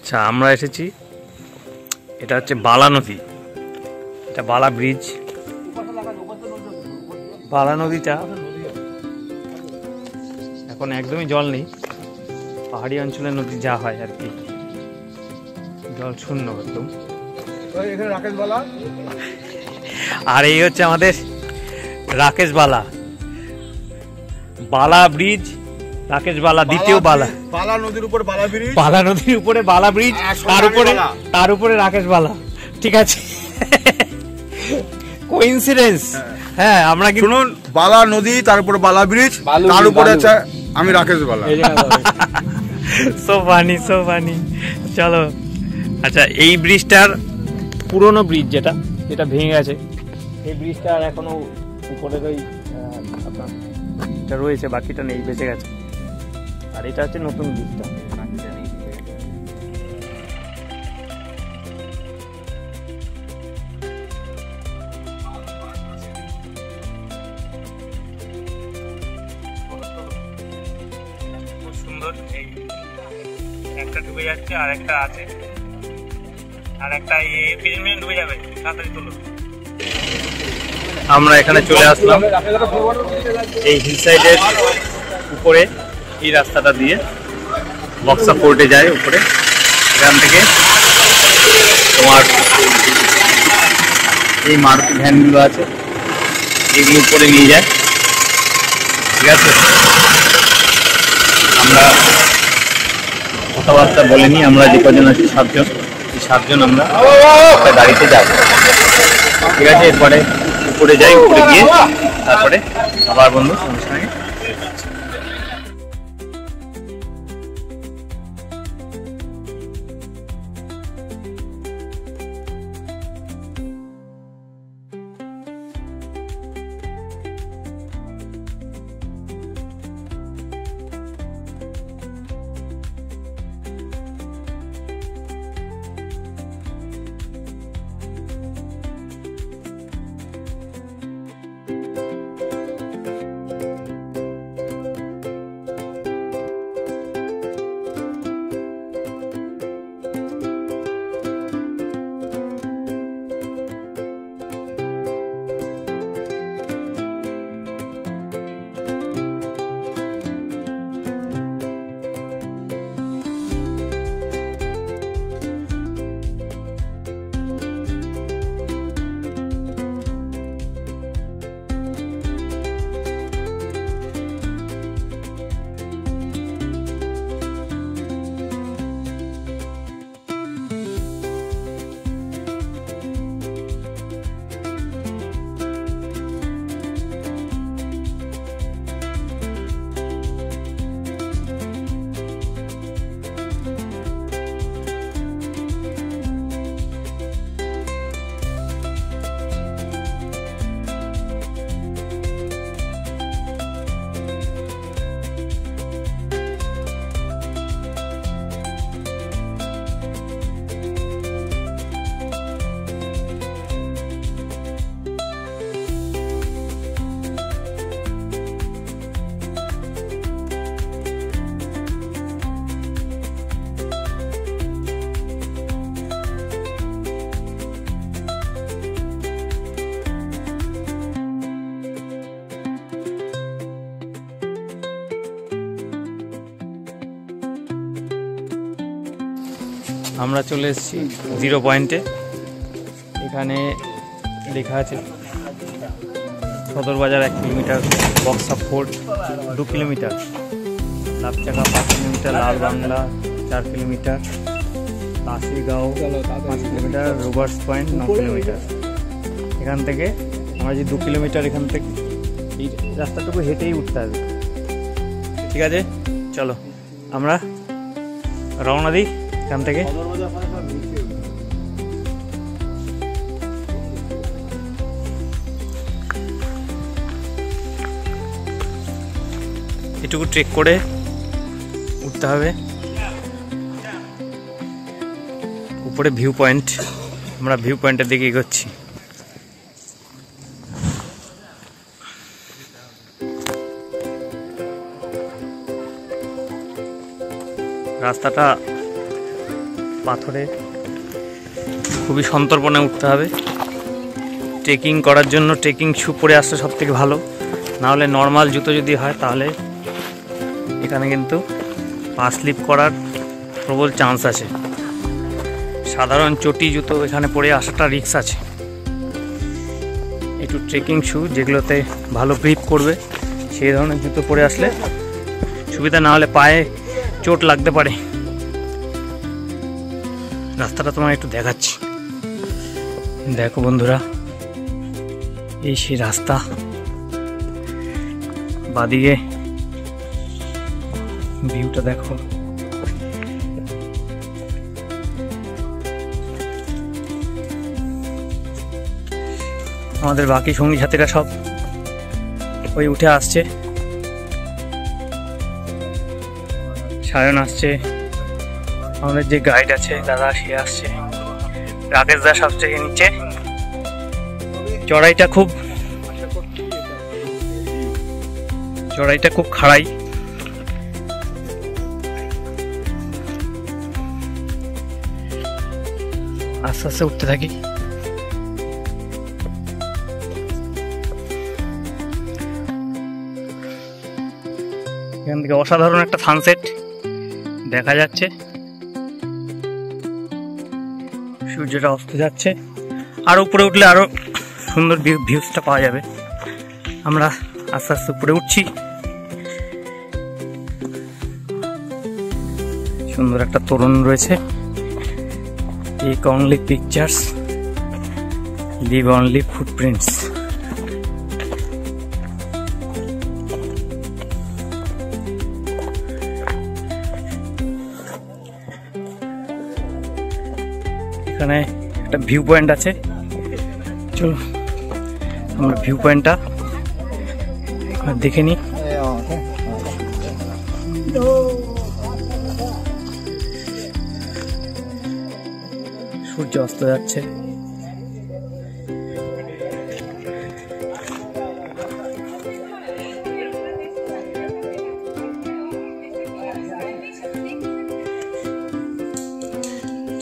আচ্ছা, আমরা এসেছি, এটা হচ্ছে বালা নদী, এটা বালা ব্রিজ। বালা নদীটা এখন একদমই জল নেই, পাহাড়ি অঞ্চলের নদী যা হয় আর কি, জল শূন্য একদম। আর এই হচ্ছে আমাদের রাকেশ বালা, বালা ব্রিজ, রাকেশ বালা দ্বিতীয় বালা, বালা নদীর উপর বালা ব্রিজ, বালা নদীর উপরে বালা ব্রিজ, তার উপরে রাকেশ বালা। ঠিক আছে, কোইন্সিডেন্স। হ্যাঁ, আমরা কি শুনুন, বালা নদী, তার উপর বালা ব্রিজ, তার উপরে আছে আমি রাকেশ বালা। So funny, so funny. চলো, আচ্ছা, এই ব্রিজটার পুরনো ব্রিজ যেটা ভেঙে গেছে, এই ব্রিজটার এখনো উপরের ওই আপনার এটা রয়েছে, বাকিটা নেই, বেঁচে গেছে। আর এটা হচ্ছে নতুন ব্রিজটা। খুব সুন্দর, এই একটা ডুবে যাচ্ছে, আর একটা আছে, আর একটা এই 3 মিনিট ডুবে যাবে, তাড়াতাড়ি তোলো। আমরা এখানে চলে আসলাম এই হিল সাইডের উপরে, এই রাস্তাটা দিয়ে বক্সা ফোর্টে যায় উপরে। এখান থেকে তোমার এই মারুতি ভ্যানগুলো আছে, এগুলো উপরে নিয়ে যায়। ঠিক আছে, আমরা কথাবার্তা বলিনি, আমরা যে কজন আছি 7 জন, এই 7 জন আমরা গাড়িতে যাব। ঠিক আছে, এরপরে উপরে যাই, উপরে গিয়ে তারপরে আবার বন্ধু সঙ্গে সঙ্গে। আমরা চলে এসেছি 0 পয়েন্টে। এখানে লেখা আছে Sadar Bazar 1 kilometre, Buxa Fort 2 kilometre, Lepchakha 5 kilometre, Lal Bangla 4 kilometre, Kashigaon 5 kilometre, Rovers Point 9 kilometre. এখান থেকে আমরা যে 2 কিলোমিটার এখান থেকে এই রাস্তাটুকু হেঁটেই উঠতে হবে। ঠিক আছে, চলো আমরা রওনা দিই এখান থেকে। এটুকু ট্রেক করে উঠতে হবে উপরে ভিউ পয়েন্ট। আমরা ভিউ পয়েন্টের দিকে এগোচ্ছি। রাস্তাটা পাথরে খুবই সন্তর্পণে উঠতে হবে। ট্রেকিং করার জন্য ট্রেকিং শু পরে আসলে সব থেকে ভালো, নাহলে নর্মাল জুতো যদি হয় তাহলে এখানে কিন্তু পা স্লিপ করার প্রবল চান্স আছে। সাধারণ চটি জুতো এখানে পরে আসাটা রিস্ক আছে। একটু ট্রেকিং শু যেগুলোতে ভালো গ্রিপ করবে সেই ধরনের জুতো পরে আসলে সুবিধা, না হলে পায়ে চোট লাগতে পারে। রাস্তাটা তোমার একটু দেখাচ্ছি, দেখো বন্ধুরা, এই সেই রাস্তা। বাদিকে ভিউটা দেখো, আমাদের বাকি সঙ্গী সাথীরা সব ওই উঠে আসছে, সায়ন আসছে, আমাদের যে গাইড আছে দাদা সে আসছে, রাকেশ দা সবচেয়ে নিচে। চড়াইটা খুব খাড়াই। আস্তে আস্তে উঠতে থাকি। এখান থেকে অসাধারণ একটা সানসেট দেখা যাচ্ছে, সূর্যটা অস্ত যাচ্ছে। আর উপরে উঠলে আরো সুন্দর ভিউজটা পাওয়া যাবে। আমরা আস্তে আস্তে উপরে উঠছি। সুন্দর একটা তোরণ রয়েছে। Take only pictures, leave only footprints. এখানে একটা ভিউ পয়েন্ট আছে, চলো আমরা ভিউ পয়েন্টটা দেখে নিই। সূর্য অস্ত যাচ্ছে।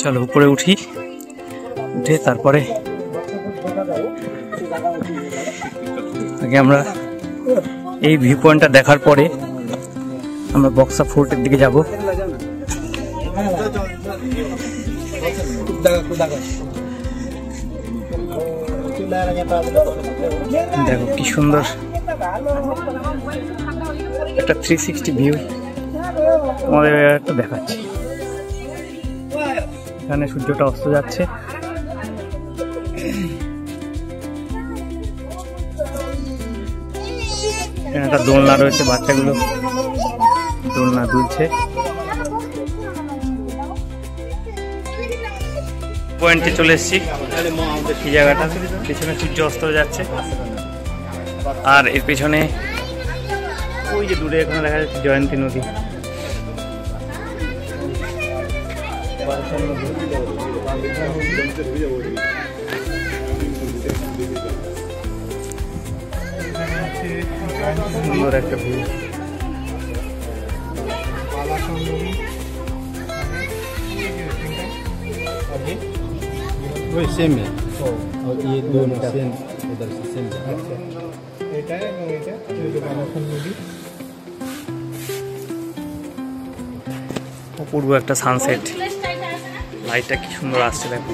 চলো উপরে উঠি, উঠে তারপরে আগে আমরা এই ভিউ পয়েন্টটা দেখার পরে আমরা বক্সা ফোর্টের দিকে যাব। দেখো কি সুন্দর একটা 360 ভিউ তোমাদের একটু দেখাচ্ছি। এখানে সূর্যটা অস্ত যাচ্ছে। এখানে একটা দোলনা রয়েছে, বাচ্চাগুলো দোলনা দুলছে। পয়েন্টে চলে এসেছি, এই জায়গাটা পেছনে সূর্য অস্ত যাচ্ছে, আর এর পেছনে ওই যে দূরে এখানে দেখা যাচ্ছে জয়ন্তী নদী। সুন্দর একটা ভিউ। वही सेम है और ये दोनों सेम उधर से सेम है। এটা এবং এটা বালাসন নদী। অপূর্ব একটা সানসেট, লাইটটা কি সুন্দর আসছে দেখো।